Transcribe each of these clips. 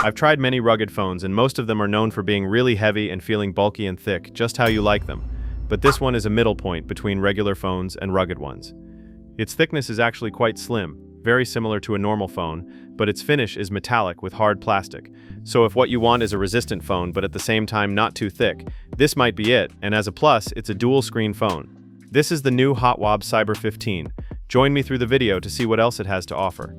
I've tried many rugged phones and most of them are known for being really heavy and feeling bulky and thick, just how you like them. But this one is a middle point between regular phones and rugged ones. Its thickness is actually quite slim, very similar to a normal phone, but its finish is metallic with hard plastic. So if what you want is a resistant phone but at the same time not too thick, this might be it, and as a plus, it's a dual-screen phone. This is the new Hotwav Cyber 15. Join me through the video to see what else it has to offer.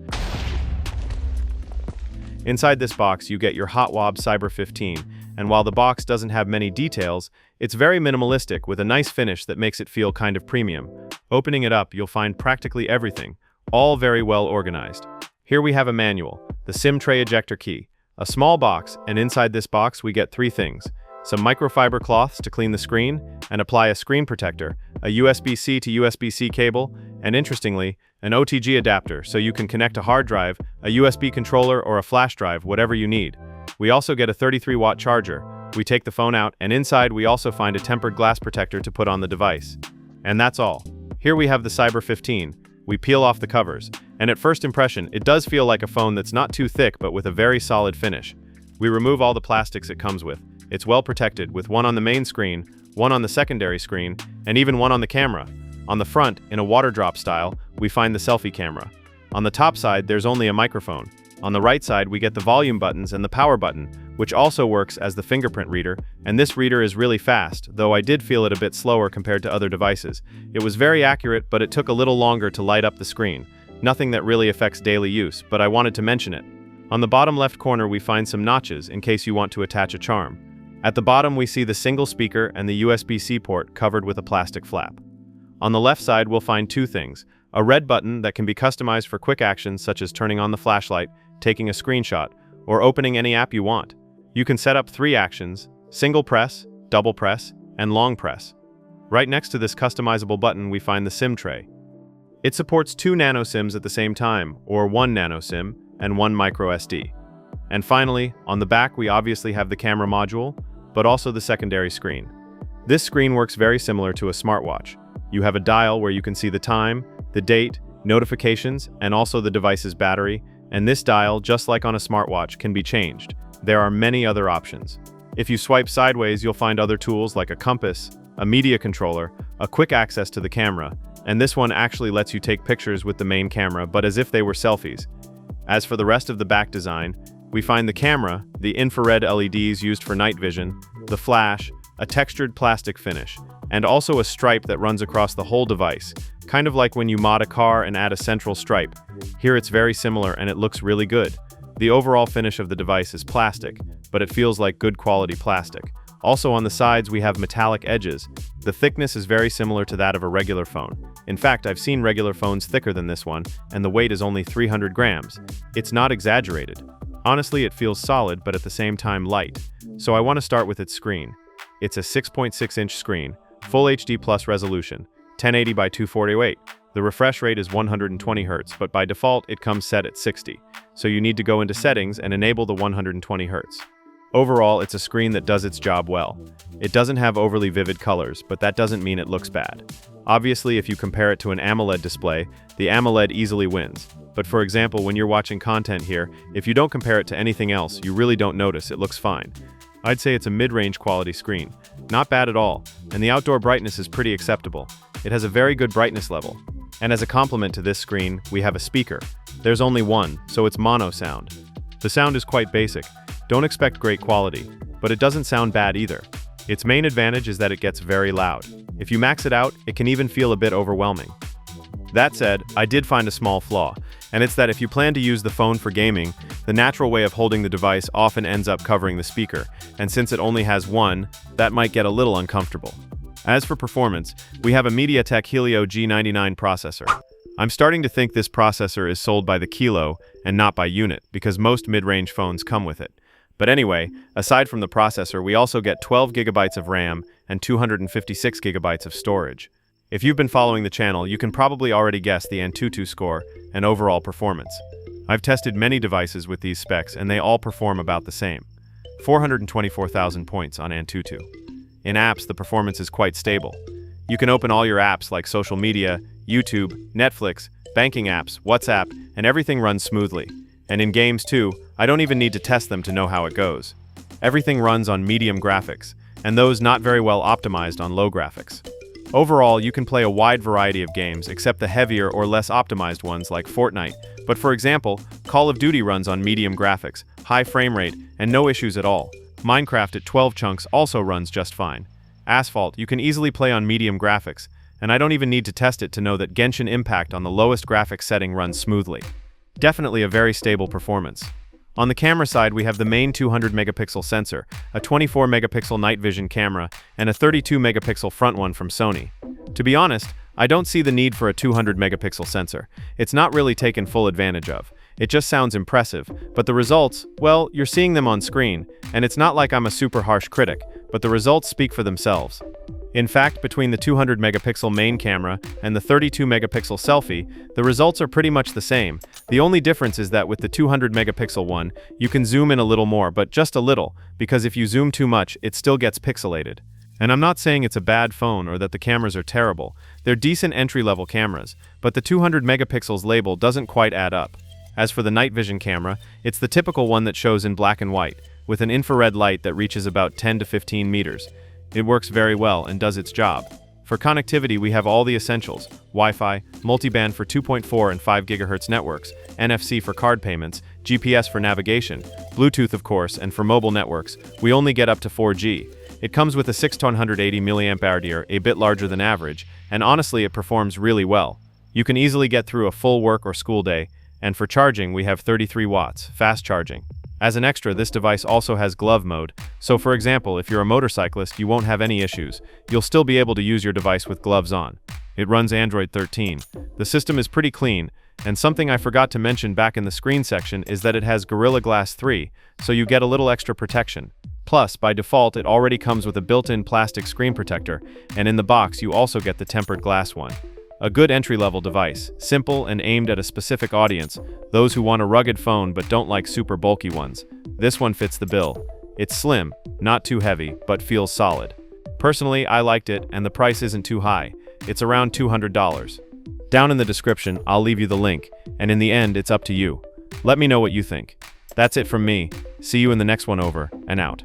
Inside this box, you get your Hotwav Cyber 15, and while the box doesn't have many details, it's very minimalistic with a nice finish that makes it feel kind of premium. Opening it up, you'll find practically everything, all very well organized. Here we have a manual, the SIM tray ejector key, a small box, and inside this box we get three things: some microfiber cloths to clean the screen and apply a screen protector, a USB-C to USB-C cable, and interestingly, an OTG adapter so you can connect a hard drive, a USB controller, or a flash drive, whatever you need. We also get a 33-watt charger. We take the phone out, and inside we also find a tempered glass protector to put on the device. And that's all. Here we have the Cyber 15. We peel off the covers, and at first impression, it does feel like a phone that's not too thick but with a very solid finish. We remove all the plastics it comes with. It's well protected, with one on the main screen, one on the secondary screen, and even one on the camera. On the front, in a water drop style, we find the selfie camera. On the top side, there's only a microphone. On the right side, we get the volume buttons and the power button, which also works as the fingerprint reader, and this reader is really fast, though I did feel it a bit slower compared to other devices. It was very accurate, but it took a little longer to light up the screen. Nothing that really affects daily use, but I wanted to mention it. On the bottom left corner, we find some notches in case you want to attach a charm. At the bottom, we see the single speaker and the USB-C port covered with a plastic flap. On the left side, we'll find two things: a red button that can be customized for quick actions such as turning on the flashlight, taking a screenshot, or opening any app you want. You can set up 3 actions: single press, double press, and long press. Right next to this customizable button, we find the SIM tray. It supports 2 nano SIMs at the same time, or 1 nano SIM and 1 micro SD. And finally, on the back, we obviously have the camera module, but also the secondary screen. This screen works very similar to a smartwatch. You have a dial where you can see the time, the date, notifications, and also the device's battery, and this dial, just like on a smartwatch, can be changed. There are many other options. If you swipe sideways, you'll find other tools like a compass, a media controller, a quick access to the camera, and this one actually lets you take pictures with the main camera, but as if they were selfies. As for the rest of the back design, we find the camera, the infrared LEDs used for night vision, the flash, a textured plastic finish, and also a stripe that runs across the whole device, kind of like when you mod a car and add a central stripe. Here it's very similar and it looks really good. The overall finish of the device is plastic, but it feels like good quality plastic. Also on the sides we have metallic edges. The thickness is very similar to that of a regular phone. In fact, I've seen regular phones thicker than this one, and the weight is only 300 grams. It's not exaggerated. Honestly, it feels solid, but at the same time light. So I want to start with its screen. It's a 6.6-inch screen, Full HD Plus resolution, 1080 by 248. The refresh rate is 120 Hz, but by default it comes set at 60. So you need to go into settings and enable the 120 Hz. Overall, it's a screen that does its job well. It doesn't have overly vivid colors, but that doesn't mean it looks bad. Obviously, if you compare it to an AMOLED display, the AMOLED easily wins. But for example, when you're watching content here, if you don't compare it to anything else, you really don't notice it looks fine. I'd say it's a mid-range quality screen. Not bad at all, and the outdoor brightness is pretty acceptable. It has a very good brightness level. And as a complement to this screen, we have a speaker. There's only one, so it's mono sound. The sound is quite basic. Don't expect great quality, but it doesn't sound bad either. Its main advantage is that it gets very loud. If you max it out, it can even feel a bit overwhelming. That said, I did find a small flaw, and it's that if you plan to use the phone for gaming, the natural way of holding the device often ends up covering the speaker, and since it only has one, that might get a little uncomfortable. As for performance, we have a MediaTek Helio G99 processor. I'm starting to think this processor is sold by the kilo and not by unit, because most mid-range phones come with it. But anyway, aside from the processor, we also get 12 GB of RAM and 256 GB of storage. If you've been following the channel, you can probably already guess the AnTuTu score and overall performance. I've tested many devices with these specs and they all perform about the same. 424,000 points on AnTuTu. In apps, the performance is quite stable. You can open all your apps like social media, YouTube, Netflix, banking apps, WhatsApp, and everything runs smoothly. And in games too, I don't even need to test them to know how it goes. Everything runs on medium graphics, and those not very well optimized on low graphics. Overall, you can play a wide variety of games except the heavier or less optimized ones like Fortnite, but for example, Call of Duty runs on medium graphics, high frame rate, and no issues at all. Minecraft at 12 chunks also runs just fine. Asphalt, you can easily play on medium graphics, and I don't even need to test it to know that Genshin Impact on the lowest graphics setting runs smoothly. Definitely a very stable performance. On the camera side, we have the main 200 megapixel sensor, a 24 megapixel night vision camera, and a 32 megapixel front one from Sony. To be honest, I don't see the need for a 200 megapixel sensor. It's not really taken full advantage of. It just sounds impressive, but the results, well, you're seeing them on screen, and it's not like I'm a super harsh critic, but the results speak for themselves. In fact, between the 200 megapixel main camera and the 32 megapixel selfie, the results are pretty much the same. The only difference is that with the 200 megapixel one, you can zoom in a little more, but just a little, because if you zoom too much, it still gets pixelated. And I'm not saying it's a bad phone or that the cameras are terrible. They're decent entry-level cameras, but the 200 megapixels label doesn't quite add up. As for the night vision camera, it's the typical one that shows in black and white, with an infrared light that reaches about 10 to 15 meters. It works very well and does its job. For connectivity, we have all the essentials: Wi-Fi, multiband for 2.4 and 5 GHz networks, NFC for card payments, GPS for navigation, Bluetooth of course, and for mobile networks, we only get up to 4G. It comes with a 680 mAh, a bit larger than average, and honestly it performs really well. You can easily get through a full work or school day, and for charging we have 33 watts, fast charging. As an extra, this device also has glove mode, so for example, if you're a motorcyclist, you won't have any issues. You'll still be able to use your device with gloves on. It runs Android 13. The system is pretty clean, and something I forgot to mention back in the screen section is that it has Gorilla Glass 3, so you get a little extra protection. Plus, by default, it already comes with a built-in plastic screen protector, and in the box you also get the tempered glass one. A good entry-level device, simple and aimed at a specific audience, those who want a rugged phone but don't like super bulky ones. This one fits the bill. It's slim, not too heavy, but feels solid. Personally, I liked it, and the price isn't too high. It's around $200. Down in the description, I'll leave you the link, and in the end, it's up to you. Let me know what you think. That's it from me. See you in the next one. Over and out.